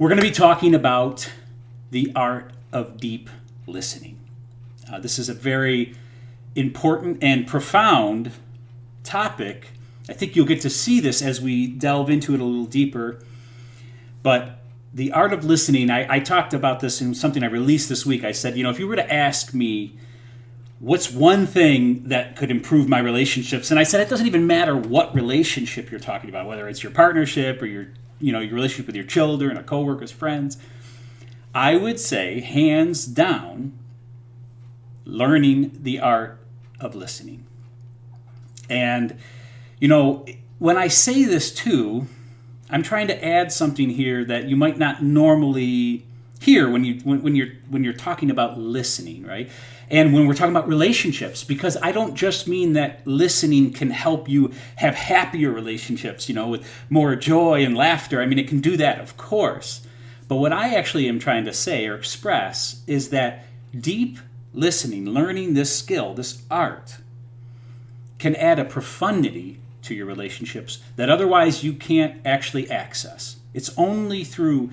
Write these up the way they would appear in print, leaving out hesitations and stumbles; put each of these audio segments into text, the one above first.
We're going to be talking about the art of deep listening. This is a very important and profound topic. I think you'll get to see this as we delve into it a little deeper. But the art of listening, I talked about this in something I released this week. I said, if you were to ask me what's one thing that could improve my relationships, and I said it doesn't even matter what relationship you're talking about, whether it's your partnership or your relationship with your children or coworkers, friends, I would say hands down, learning the art of listening. And when I say this too, I'm trying to add something here that you might not normally hear when you're talking about listening, right? And when we're talking about relationships, because I don't just mean that listening can help you have happier relationships, with more joy and laughter. I mean, it can do that, of course. But what I actually am trying to say or express is that deep listening, learning this skill, this art, can add a profundity to your relationships that otherwise you can't actually access. It's only through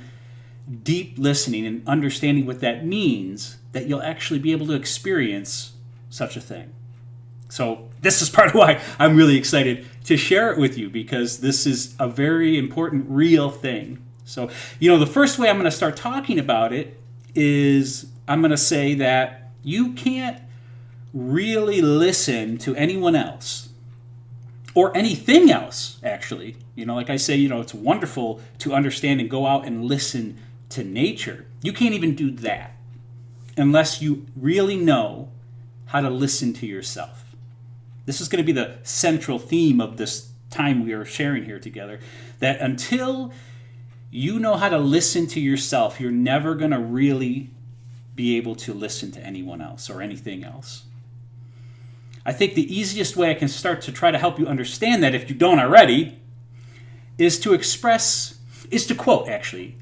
deep listening and understanding what that means that you'll actually be able to experience such a thing. So this is part of why I'm really excited to share it with you, because this is a very important, real thing. So, the first way I'm going to start talking about it is I'm going to say that you can't really listen to anyone else or anything else, actually. Like I say, it's wonderful to understand and go out and listen to nature. You can't even do that unless you really know how to listen to yourself. This is going to be the central theme of this time we are sharing here together, that until you know how to listen to yourself, you're never going to really be able to listen to anyone else or anything else. I think the easiest way I can start to try to help you understand that, if you don't already, is to quote, actually,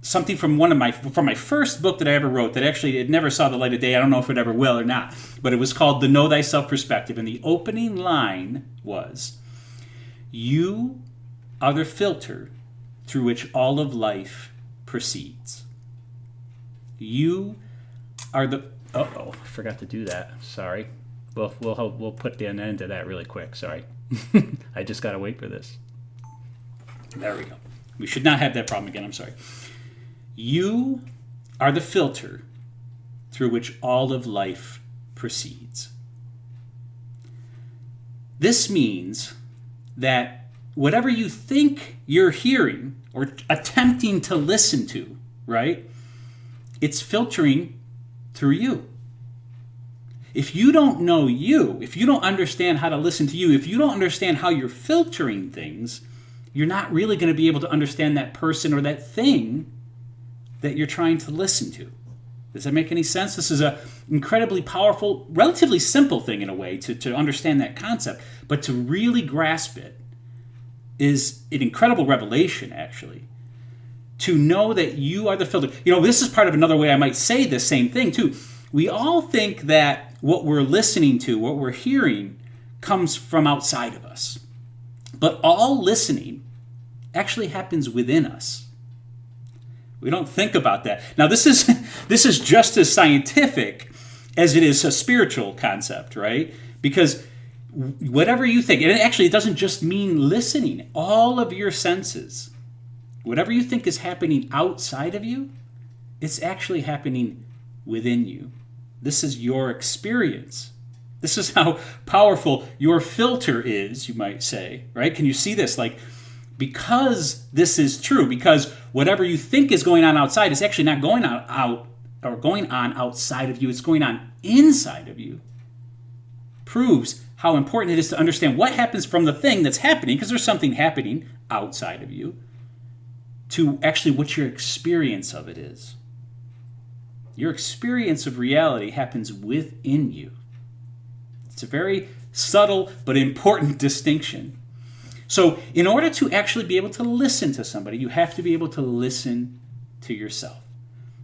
something from from my first book that I ever wrote, that actually it never saw the light of day. I don't know if it ever will or not, but it was called The Know Thyself Perspective. And the opening line was, "You are the filter through which all of life proceeds." You are the... I forgot to do that. Sorry. We'll put the end to that really quick. Sorry. I just got to wait for this. There we go. We should not have that problem again. I'm sorry. You are the filter through which all of life proceeds. This means that whatever you think you're hearing or attempting to listen to, right, it's filtering through you. If you don't know you, if you don't understand how to listen to you, if you don't understand how you're filtering things, you're not really going to be able to understand that person or that thing that you're trying to listen to. Does that make any sense? This is an incredibly powerful, relatively simple thing in a way to understand that concept, but to really grasp it is an incredible revelation, actually. To know that you are the filter. This is part of another way I might say the same thing, too. We all think that what we're listening to, what we're hearing, comes from outside of us. But all listening actually happens within us. We don't think about that. Now, this is just as scientific as it is a spiritual concept, right? Because whatever you think, and actually it doesn't just mean listening. All of your senses, whatever you think is happening outside of you, it's actually happening within you. This is your experience. This is how powerful your filter is, you might say, right? Can you see this? Because this is true, because whatever you think is going on outside is actually not going on outside of you, it's going on inside of you. Proves how important it is to understand what happens from the thing that's happening, because there's something happening outside of you, to actually what your experience of it is. Your experience of reality happens within you. It's a very subtle but important distinction. So in order to actually be able to listen to somebody, you have to be able to listen to yourself.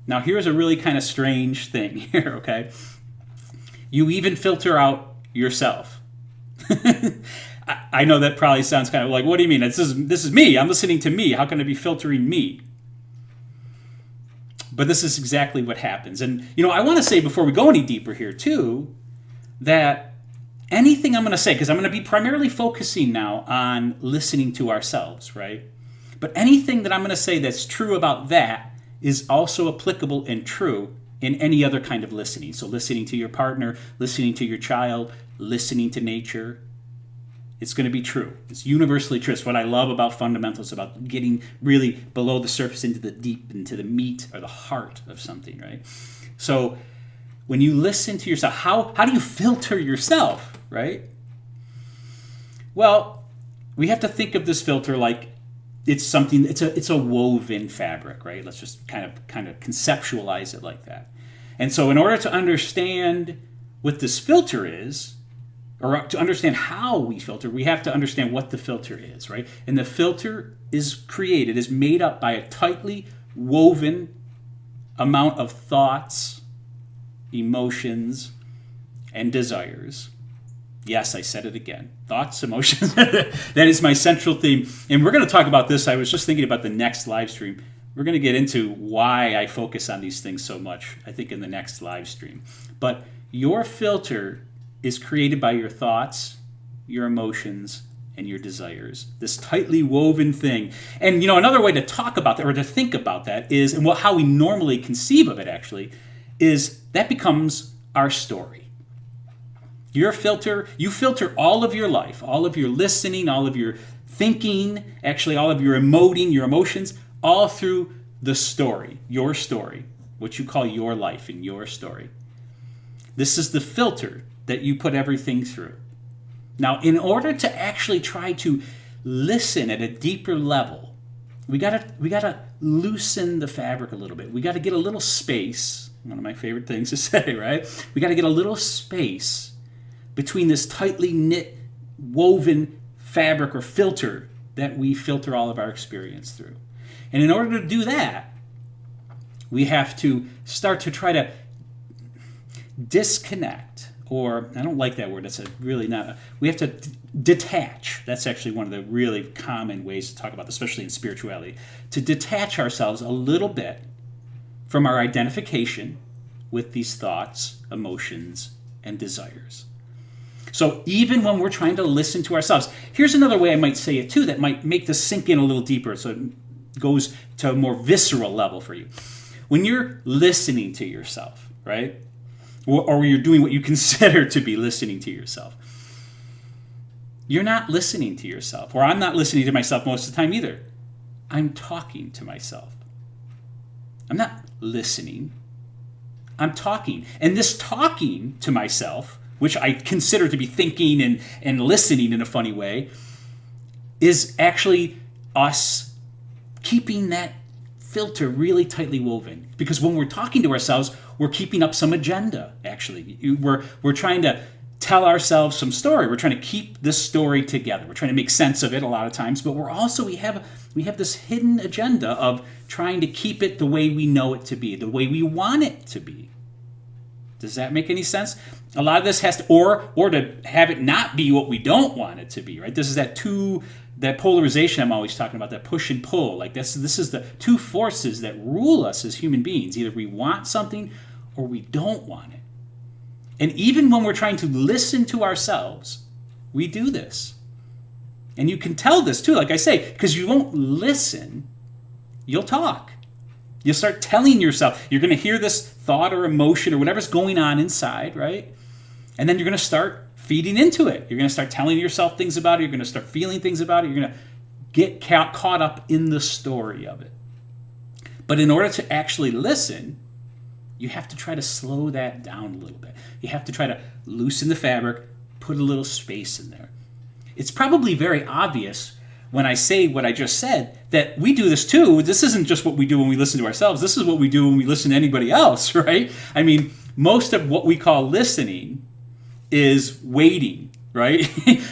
Now here's a really kind of strange thing here, okay? You even filter out yourself. I know that probably sounds kind of like, what do you mean? This is me. I'm listening to me. How can I be filtering me? But this is exactly what happens. And, I want to say before we go any deeper here, too, that anything I'm going to say, because I'm going to be primarily focusing now on listening to ourselves, right? But anything that I'm going to say that's true about that is also applicable and true in any other kind of listening. So listening to your partner, listening to your child, listening to nature, it's going to be true. It's universally true. It's what I love about fundamentals, about getting really below the surface into the deep, into the meat or the heart of something, right? So when you listen to yourself, how do you filter yourself, right? Well, we have to think of this filter like it's something, it's a woven fabric, right? Let's just kind of conceptualize it like that. And so in order to understand what this filter is, or to understand how we filter, we have to understand what the filter is, right? And the filter is made up by a tightly woven amount of thoughts, emotions, and desires. Yes, I said it again. Thoughts, emotions. That is my central theme. And we're going to talk about this. I was just thinking about the next live stream. We're going to get into why I focus on these things so much, I think, in the next live stream. But your filter is created by your thoughts, your emotions, and your desires. This tightly woven thing. And, another way to talk about that or to think about that is, and how we normally conceive of it actually, is that becomes our story. Your filter, you filter all of your life, all of your listening, all of your thinking, actually all of your emoting, your emotions, all through the story, your story, what you call your life and your story. This is the filter that you put everything through. Now, in order to actually try to listen at a deeper level, we gotta loosen the fabric a little bit. We gotta get a little space. One of my favorite things to say, right? We gotta get a little space between this tightly knit, woven fabric or filter that we filter all of our experience through. And in order to do that, we have to start to try to disconnect, or I don't like that word. That's we have to detach. That's actually one of the really common ways to talk about this, especially in spirituality, to detach ourselves a little bit from our identification with these thoughts, emotions, and desires. So even when we're trying to listen to ourselves, here's another way I might say it too that might make this sink in a little deeper so it goes to a more visceral level for you. When you're listening to yourself, right? Or you're doing what you consider to be listening to yourself, you're not listening to yourself, or I'm not listening to myself most of the time either. I'm talking to myself. I'm not listening. I'm talking. And this talking to myself, which I consider to be thinking and listening in a funny way, is actually us keeping that filter really tightly woven. Because when we're talking to ourselves, we're keeping up some agenda, actually. We're trying to tell ourselves some story. We're trying to keep this story together. We're trying to make sense of it a lot of times, but we have this hidden agenda of trying to keep it the way we know it to be, the way we want it to be. Does that make any sense? A lot of this has to, or to have it not be what we don't want it to be, right? This is that polarization I'm always talking about, that push and pull. Like this is the two forces that rule us as human beings. Either we want something or we don't want it. And even when we're trying to listen to ourselves, we do this. And you can tell this too, like I say, because you won't listen, you'll talk. You'll start telling yourself, you're going to hear this thought or emotion or whatever's going on inside, right? And then you're going to start feeding into it. You're going to start telling yourself things about it. You're going to start feeling things about it. You're going to get caught up in the story of it. But in order to actually listen, you have to try to slow that down a little bit. You have to try to loosen the fabric, put a little space in there. It's probably very obvious when I say what I just said that we do this too. This isn't just what we do when we listen to ourselves. This is what we do when we listen to anybody else, right? I mean, most of what we call listening is waiting, right?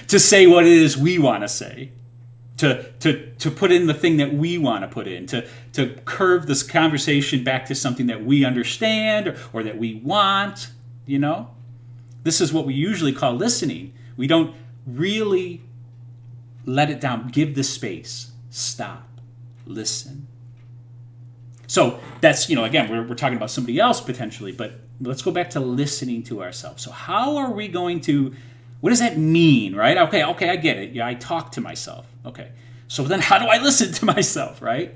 to say what it is we want to say, to put in the thing that we want to put in, to curve this conversation back to something that we understand or that we want, This is what we usually call listening. We don't really let it down. Give the space. Stop. Listen. So that's, again, we're talking about somebody else potentially, but let's go back to listening to ourselves. So how are we going to, what does that mean, right? Okay, I get it. Yeah, I talk to myself. Okay. So then how do I listen to myself, right?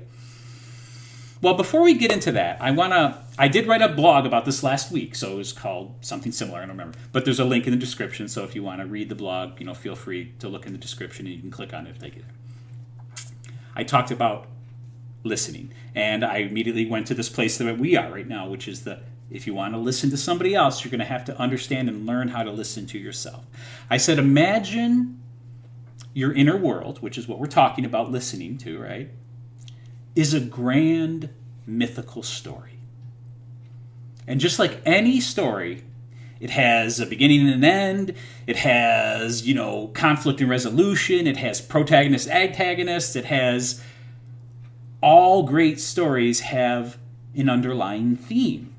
Well, before we get into that, I did write a blog about this last week, so it was called something similar, I don't remember. But there's a link in the description, so if you want to read the blog, feel free to look in the description and you can click on it if they get it. I talked about listening, and I immediately went to this place that we are right now, which is if you want to listen to somebody else, you're going to have to understand and learn how to listen to yourself. I said, imagine your inner world, which is what we're talking about listening to, right, is a grand mythical story. And just like any story, it has a beginning and an end. It has, conflict and resolution. It has protagonist, antagonist. It has, all great stories have an underlying theme.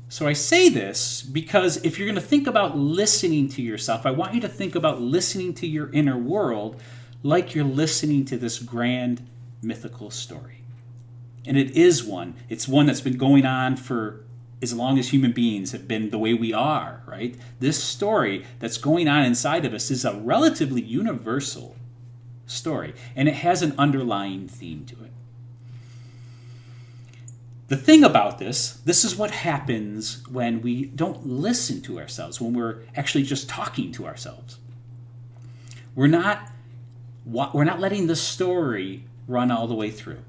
So I say this because if you're going to think about listening to yourself, I want you to think about listening to your inner world like you're listening to this grand mythical story. And it is one. It's one that's been going on for as long as human beings have been the way we are, right? This story that's going on inside of us is a relatively universal story, and it has an underlying theme to it. The thing about this is what happens when we don't listen to ourselves, when we're actually just talking to ourselves. We're not letting the story run all the way through.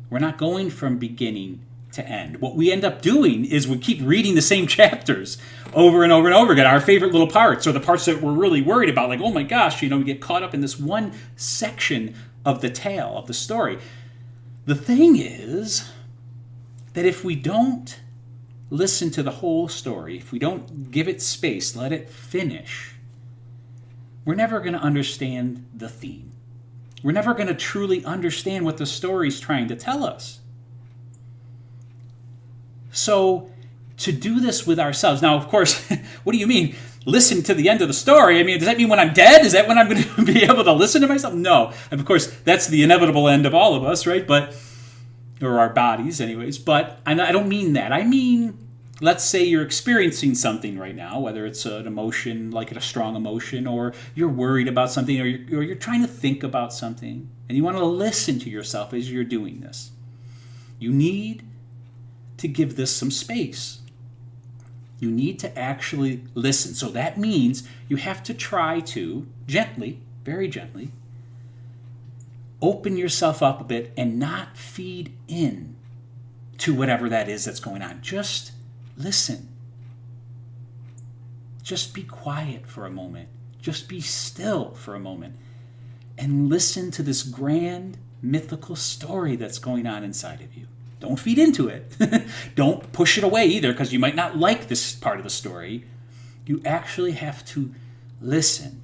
We're not going from beginning to end. What we end up doing is we keep reading the same chapters over and over and over again, our favorite little parts, or the parts that we're really worried about, like, oh my gosh, we get caught up in this one section of the tale, of the story. The thing is that if we don't listen to the whole story, if we don't give it space, let it finish, we're never going to understand the theme. We're never going to truly understand what the story's trying to tell us. So to do this with ourselves, now, of course, what do you mean? Listen to the end of the story? I mean, does that mean when I'm dead? Is that when I'm going to be able to listen to myself? No. And of course, that's the inevitable end of all of us, right? Or our bodies anyways. But I don't mean that. I mean, let's say you're experiencing something right now, whether it's an emotion, like a strong emotion, or you're worried about something, or you're trying to think about something, and you want to listen to yourself as you're doing this. You need to give this some space. You need to actually listen. So that means you have to try to gently, very gently, open yourself up a bit and not feed in to whatever that is that's going on. Just listen. Just be quiet for a moment. Just be still for a moment and listen to this grand mythical story that's going on inside of you. Don't feed into it. Don't push it away either, because you might not like this part of the story. You actually have to listen.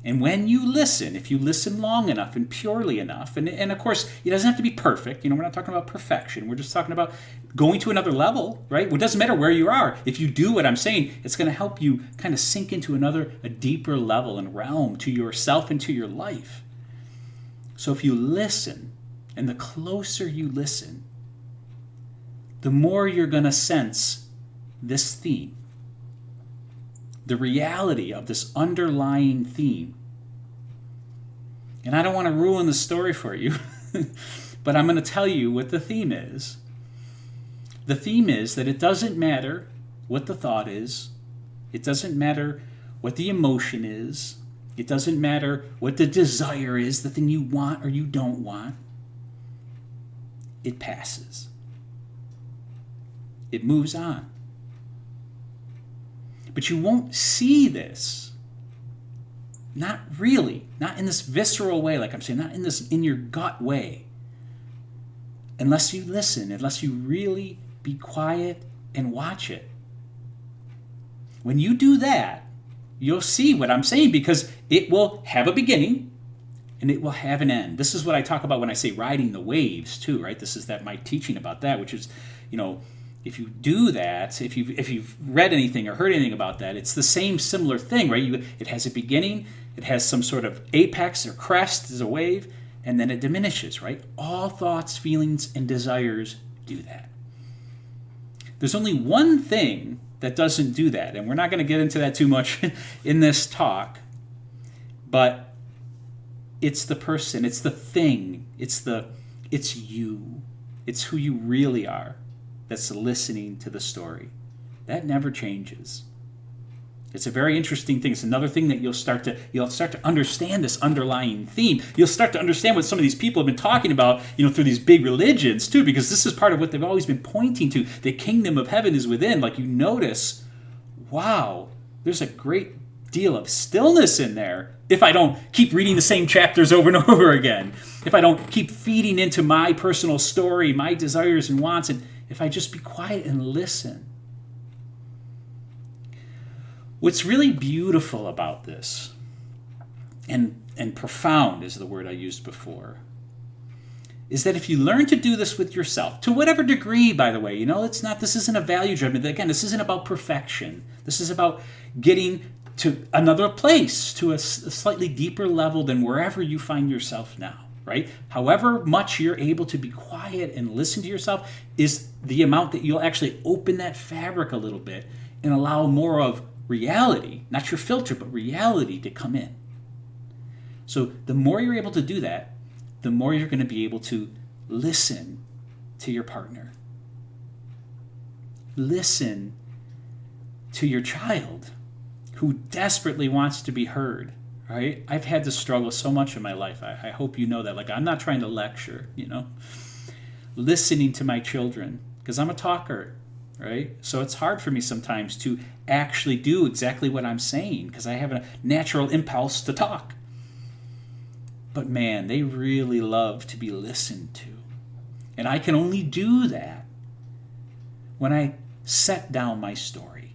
And when you listen, if you listen long enough and purely enough, and of course, it doesn't have to be perfect. We're not talking about perfection. We're just talking about going to another level, right? It doesn't matter where you are. If you do what I'm saying, it's going to help you kind of sink into a deeper level and realm to yourself and to your life. So if you listen, and the closer you listen, the more you're going to sense this theme, the reality of this underlying theme. And I don't want to ruin the story for you, but I'm going to tell you what the theme is. The theme is that it doesn't matter what the thought is. It doesn't matter what the emotion is. It doesn't matter what the desire is, the thing you want or you don't want. It passes. It moves on. But you won't see this, not really, not in this visceral way, like I'm saying, not in this in your gut way, unless you listen, unless you really be quiet and watch it. When you do that, you'll see what I'm saying, because it will have a beginning and it will have an end. This is what I talk about when I say riding the waves too, right? This is my teaching about that, which is, if you do that, if you've read anything or heard anything about that, it's the same similar thing, right? It has a beginning It has some sort of apex or crest as a wave, and then it diminishes, right? All thoughts, feelings, and desires do that. There's only one thing that doesn't do that, and we're not going to get into that too much in this talk, but it's the person, it's the thing, it's you, it's who you really are that's listening to the story. That never changes. It's a very interesting thing. It's another thing that you'll start to understand this underlying theme. You'll start to understand what some of these people have been talking about, through these big religions too, because this is part of what they've always been pointing to. The kingdom of heaven is within. Like, you notice, wow, there's a great deal of stillness in there if I don't keep reading the same chapters over and over again. If I don't keep feeding into my personal story, my desires and wants, and if I just be quiet and listen. What's really beautiful about this, and profound is the word I used before, is that if you learn to do this with yourself, to whatever degree, by the way, this isn't a value judgment. Again, this isn't about perfection. This is about getting to another place, to a slightly deeper level than wherever you find yourself now, right? However much you're able to be quiet and listen to yourself is the amount that you'll actually open that fabric a little bit and allow more of reality, not your filter, but reality to come in. So the more you're able to do that, the more you're going to be able to listen to your partner. Listen to your child who desperately wants to be heard, right? I've had to struggle so much in my life. I hope you know that. Like, I'm not trying to lecture, Listening to my children, because I'm a talker, right? So it's hard for me sometimes to actually do exactly what I'm saying because I have a natural impulse to talk. But man, they really love to be listened to. And I can only do that when I set down my story,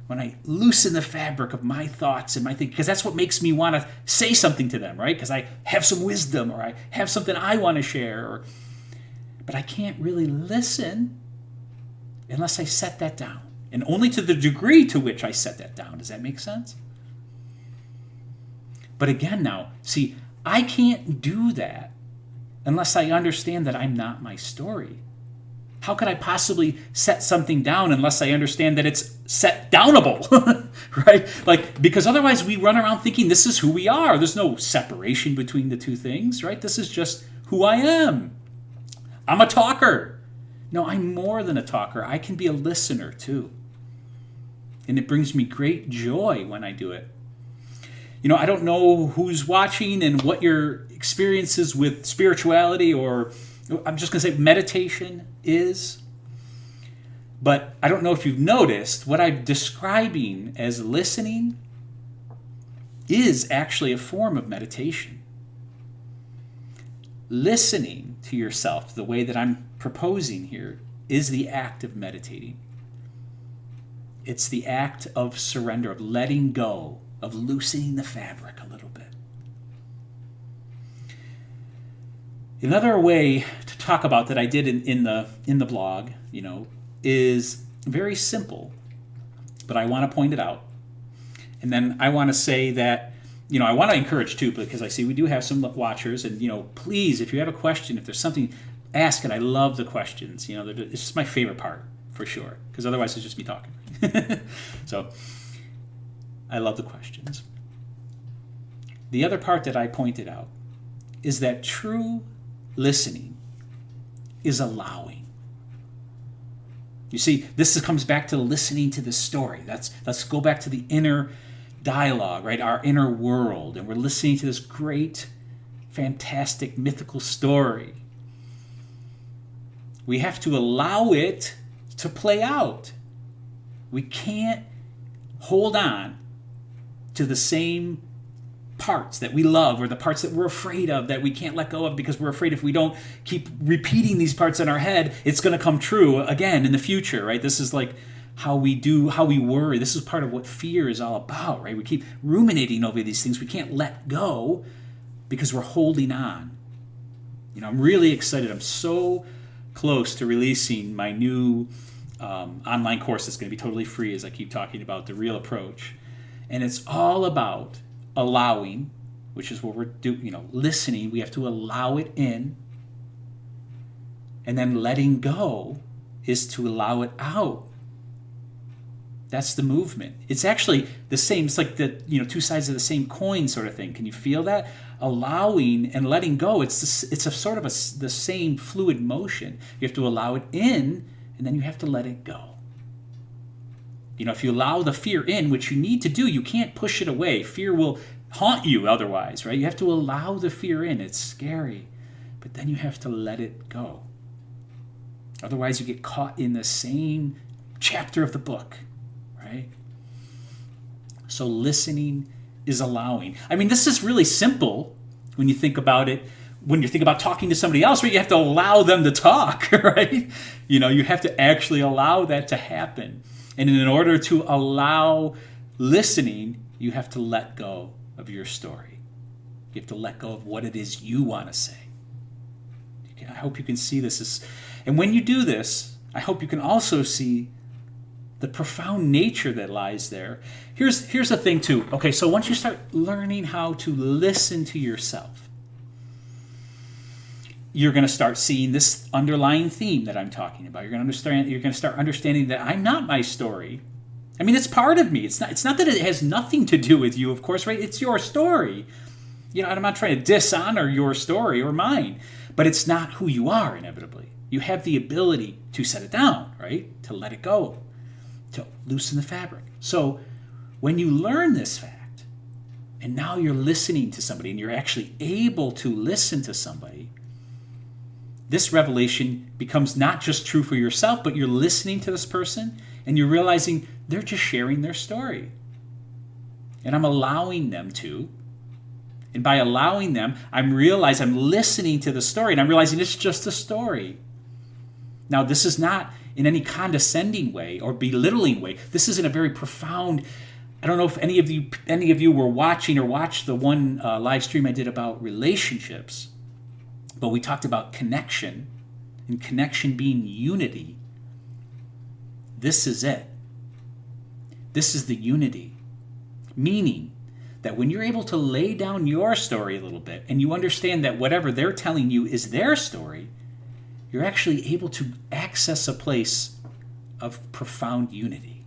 when I loosen the fabric of my thoughts and my thinking, because that's what makes me want to say something to them, right? Because I have some wisdom or I have something I want to share. But I can't really listen unless I set that down. And only to the degree to which I set that down. Does that make sense? But again now, see, I can't do that unless I understand that I'm not my story. How could I possibly set something down unless I understand that it's set downable, right? Because otherwise we run around thinking this is who we are. There's no separation between the two things, right? This is just who I am. I'm a talker. No, I'm more than a talker. I can be a listener too. And it brings me great joy when I do it. I don't know who's watching and what your experiences with spirituality, or I'm just going to say meditation is. But I don't know if you've noticed what I'm describing as listening is actually a form of meditation. Listening to yourself the way that I'm proposing here is the act of meditating. It's the act of surrender, of letting go, of loosening the fabric a little bit. Another way to talk about that I did in the blog, is very simple, but I want to point it out. And then I want to say that, I want to encourage too, because I see we do have some watchers, and please, if you have a question, if there's something, ask it. I love the questions. It's just my favorite part for sure, because otherwise it's just me talking. So I love the questions. The other part that I pointed out is that true listening is allowing. You see, this comes back to listening to the story. Let's go back to the inner dialogue, right? Our inner world. And we're listening to this great, fantastic, mythical story. We have to allow it to play out. We can't hold on to the same parts that we love or the parts that we're afraid of that we can't let go of because we're afraid if we don't keep repeating these parts in our head, it's going to come true again in the future, right? This is like how we worry. This is part of what fear is all about, right? We keep ruminating over these things. We can't let go because we're holding on. I'm really excited. I'm so close to releasing my new online course that's going to be totally free, as I keep talking about, The Real Approach. And it's all about allowing, which is what we're doing, listening. We have to allow it in. And then letting go is to allow it out. That's the movement. It's actually the same. It's like the two sides of the same coin sort of thing. Can you feel that? Allowing and letting go. It's a sort of the same fluid motion. You have to allow it in, and then you have to let it go. If you allow the fear in, which you need to do, you can't push it away. Fear will haunt you otherwise, right? You have to allow the fear in. It's scary, but then you have to let it go. Otherwise, you get caught in the same chapter of the book. Right? So listening is allowing. I mean, this is really simple when you think about it. When you think about talking to somebody else, right? You have to allow them to talk, right? You have to actually allow that to happen. And in order to allow listening, you have to let go of your story. You have to let go of what it is you want to say. I hope you can see this. And when you do this, I hope you can also see the profound nature that lies there. Here's the thing too. Okay, so once you start learning how to listen to yourself, you're going to start seeing this underlying theme that I'm talking about. You're going to start understanding that I'm not my story. I mean, it's part of me. It's not that it has nothing to do with you, of course, right? It's your story. I'm not trying to dishonor your story or mine, but it's not who you are inevitably. You have the ability to set it down, right? To let it go, to loosen the fabric. So when you learn this fact, and now you're listening to somebody, and you're actually able to listen to somebody, this revelation becomes not just true for yourself, but you're listening to this person, and you're realizing they're just sharing their story. And I'm allowing them to. And by allowing them, I'm listening to the story, and I'm realizing it's just a story. Now, this is not in any condescending way or belittling way. This is in a very profound. I don't know if any of you were watching or watched the one live stream I did about relationships, but we talked about connection, and connection being unity. This is it. This is the unity, meaning that when you're able to lay down your story a little bit, and you understand that whatever they're telling you is their story, you're actually able to access a place of profound unity.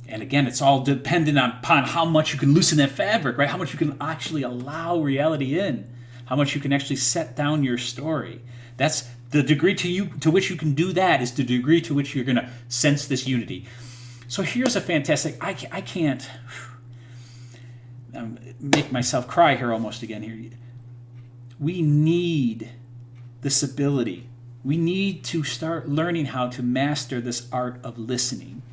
And again, it's all dependent upon how much you can loosen that fabric, right? How much you can actually allow reality in. How much you can actually set down your story. That's the degree to which you can do that is the degree to which you're going to sense this unity. So here's a fantastic, I can't make myself cry here almost again here. We need this ability. We need to start learning how to master this art of listening.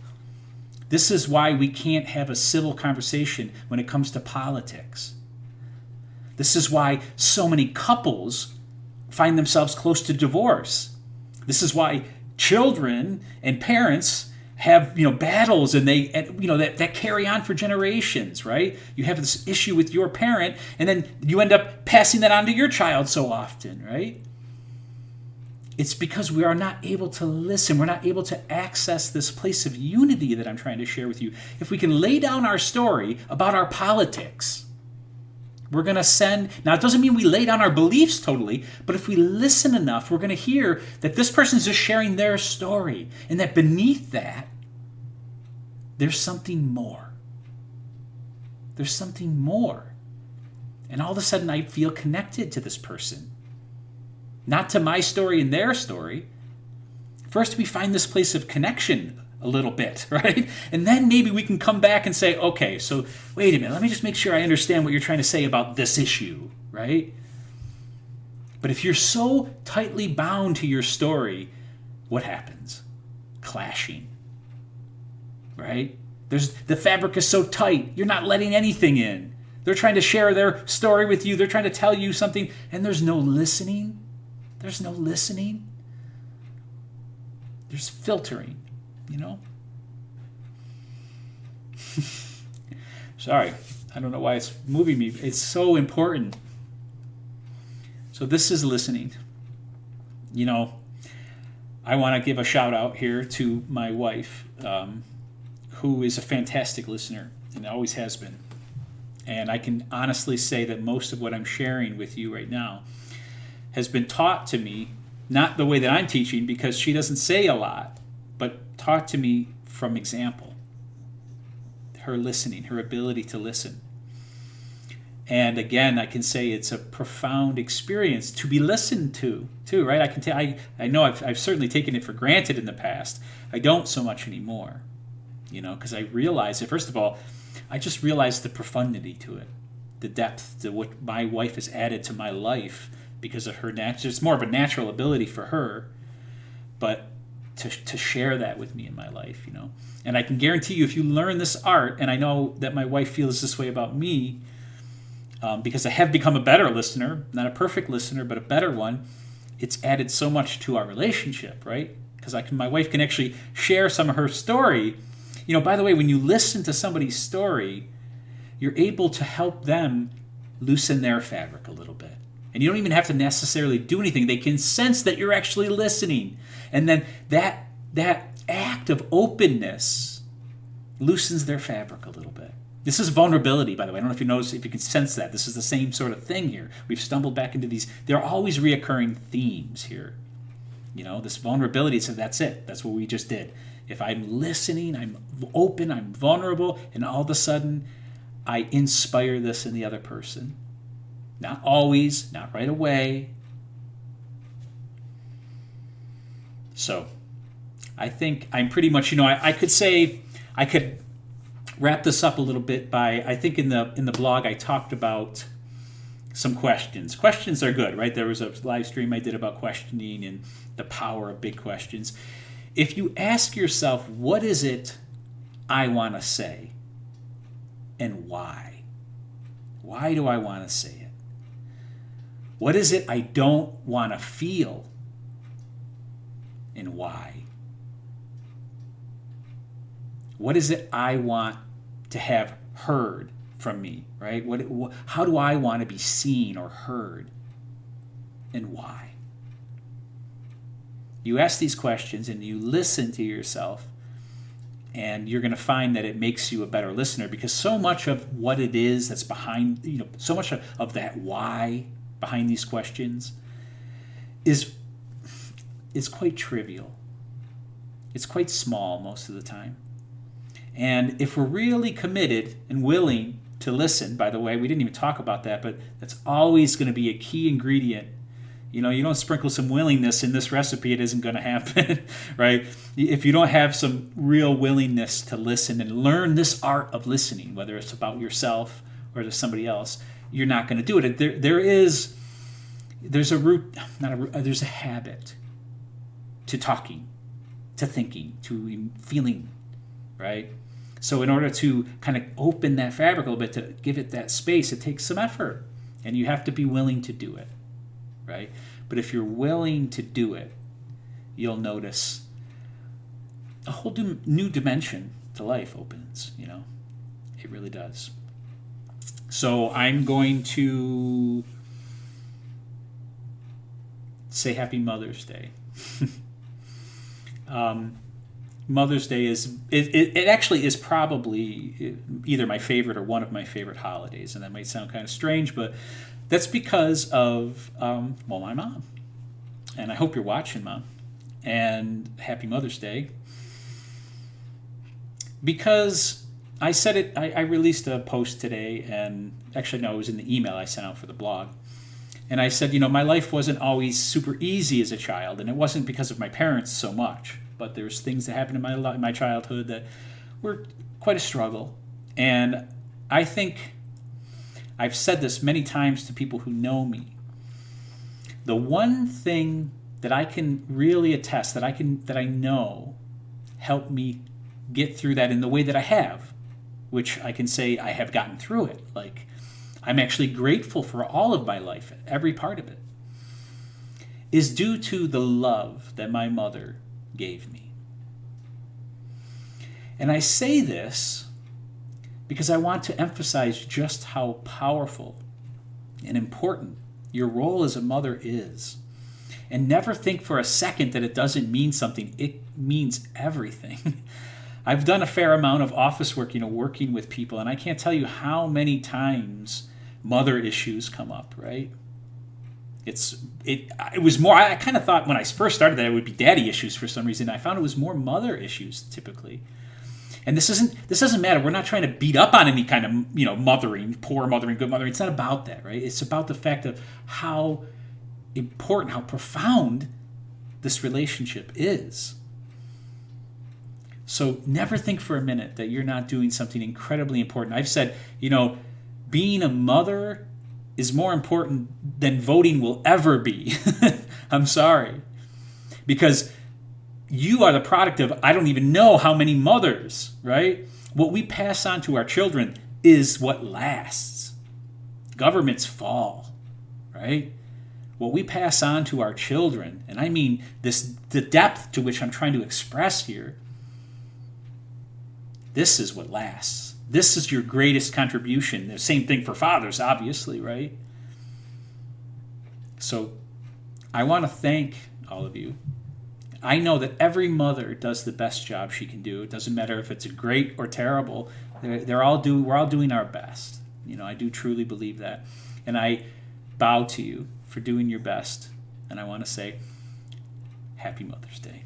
This is why we can't have a civil conversation when it comes to politics. This is why so many couples find themselves close to divorce. This is why children and parents have battles, and that carry on for generations, right? You have this issue with your parent, and then you end up passing that on to your child so often, right? It's because we are not able to listen. We're not able to access this place of unity that I'm trying to share with you. If we can lay down our story about our politics, we're going to send. Now, it doesn't mean we lay down our beliefs totally, but if we listen enough, we're going to hear that this person's just sharing their story, and that beneath that, there's something more. There's something more. And all of a sudden, I feel connected to this person. Not to my story and their story. First, we find this place of connection a little bit, right? And then maybe we can come back and say, okay, so wait a minute, let me just make sure I understand what you're trying to say about this issue, right? But if you're so tightly bound to your story, what happens? Clashing, right? The fabric is so tight, you're not letting anything in. They're trying to share their story with you. They're trying to tell you something, and there's no listening. There's no listening. There's filtering, Sorry, I don't know why it's moving me. It's so important. So this is listening. I want to give a shout out here to my wife, who is a fantastic listener. and it always has been. And I can honestly say that most of what I'm sharing with you right now has been taught to me, not the way that I'm teaching, because she doesn't say a lot, but taught to me from example. Her listening, her ability to listen. And again, I can say it's a profound experience to be listened to, too, right? I know I've certainly taken it for granted in the past. I don't so much anymore, because I realize it. First of all, I just realized the profundity to it, the depth to what my wife has added to my life because of her natural. It's more of a natural ability for her, but to share that with me in my life, And I can guarantee you, if you learn this art, and I know that my wife feels this way about me, because I have become a better listener, not a perfect listener, but a better one, it's added so much to our relationship, right? Because my wife can actually share some of her story. By the way, when you listen to somebody's story, you're able to help them loosen their fabric a little bit. And you don't even have to necessarily do anything. They can sense that you're actually listening. And then that act of openness loosens their fabric a little bit. This is vulnerability, by the way. I don't know if you notice, if you can sense that. This is the same sort of thing here. We've stumbled back into these. There are always reoccurring themes here. This vulnerability, so that's it. That's what we just did. If I'm listening, I'm open, I'm vulnerable, and all of a sudden, I inspire this in the other person. Not always, not right away. So, I think I'm pretty much, I could say, I could wrap this up a little bit by, I think in the blog I talked about some questions. Questions are good, right? There was a live stream I did about questioning and the power of big questions. If you ask yourself, what is it I want to say and why? Why do I want to say it? What is it I don't want to feel and why? What is it I want to have heard from me, right? How do I want to be seen or heard, and why? You ask these questions and you listen to yourself, and you're going to find that it makes you a better listener, because so much of what it is that's behind, so much of that why behind these questions is quite trivial. It's quite small most of the time. And if we're really committed and willing to listen, by the way, we didn't even talk about that, but that's always going to be a key ingredient. You don't sprinkle some willingness in this recipe, it isn't going to happen, right? If you don't have some real willingness to listen and learn this art of listening, whether it's about yourself or to somebody else, you're not going to do it. There's a habit to talking, to thinking, to feeling, right? So in order to kind of open that fabric a little bit, to give it that space, it takes some effort. And you have to be willing to do it, right? But if you're willing to do it, you'll notice a whole new dimension to life opens, It really does. So I'm going to say Happy Mother's Day. Mother's Day it actually is probably either my favorite or one of my favorite holidays, and that might sound kind of strange, but that's because of my mom. And I hope you're watching, Mom. And Happy Mother's Day. Because I said it, I released a post today, and actually no, it was in the email I sent out for the blog. And I said, my life wasn't always super easy as a child, and it wasn't because of my parents so much. But there's things that happened in my childhood that were quite a struggle. And I think I've said this many times to people who know me. The one thing that I can really attest, that I know helped me get through that in the way that I have, which I can say I have gotten through it. Like, I'm actually grateful for all of my life, every part of it, is due to the love that my mother gave me. And I say this because I want to emphasize just how powerful and important your role as a mother is. And never think for a second that it doesn't mean something. It means everything. I've done a fair amount of office work, working with people, and I can't tell you how many times mother issues come up, right? It was more, I kind of thought when I first started that it would be daddy issues for some reason. I found it was more mother issues typically. And this doesn't matter. We're not trying to beat up on any kind of, mothering, poor mothering, good mothering. It's not about that, right? It's about the fact of how important, how profound this relationship is. So never think for a minute that you're not doing something incredibly important. I've said, being a mother is more important than voting will ever be. I'm sorry. Because you are the product of, I don't even know how many mothers, right? What we pass on to our children is what lasts. Governments fall, right? What we pass on to our children, and I mean the depth to which I'm trying to express here, this is what lasts. This is your greatest contribution. The same thing for fathers, obviously, right? So I want to thank all of you. I know that every mother does the best job she can do. It doesn't matter if it's great or terrible. We're all doing our best. I do truly believe that. And I bow to you for doing your best. And I want to say, Happy Mother's Day.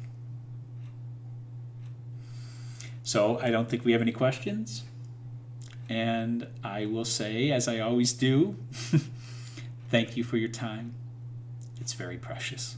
So I don't think we have any questions. And I will say, as I always do, thank you for your time. It's very precious.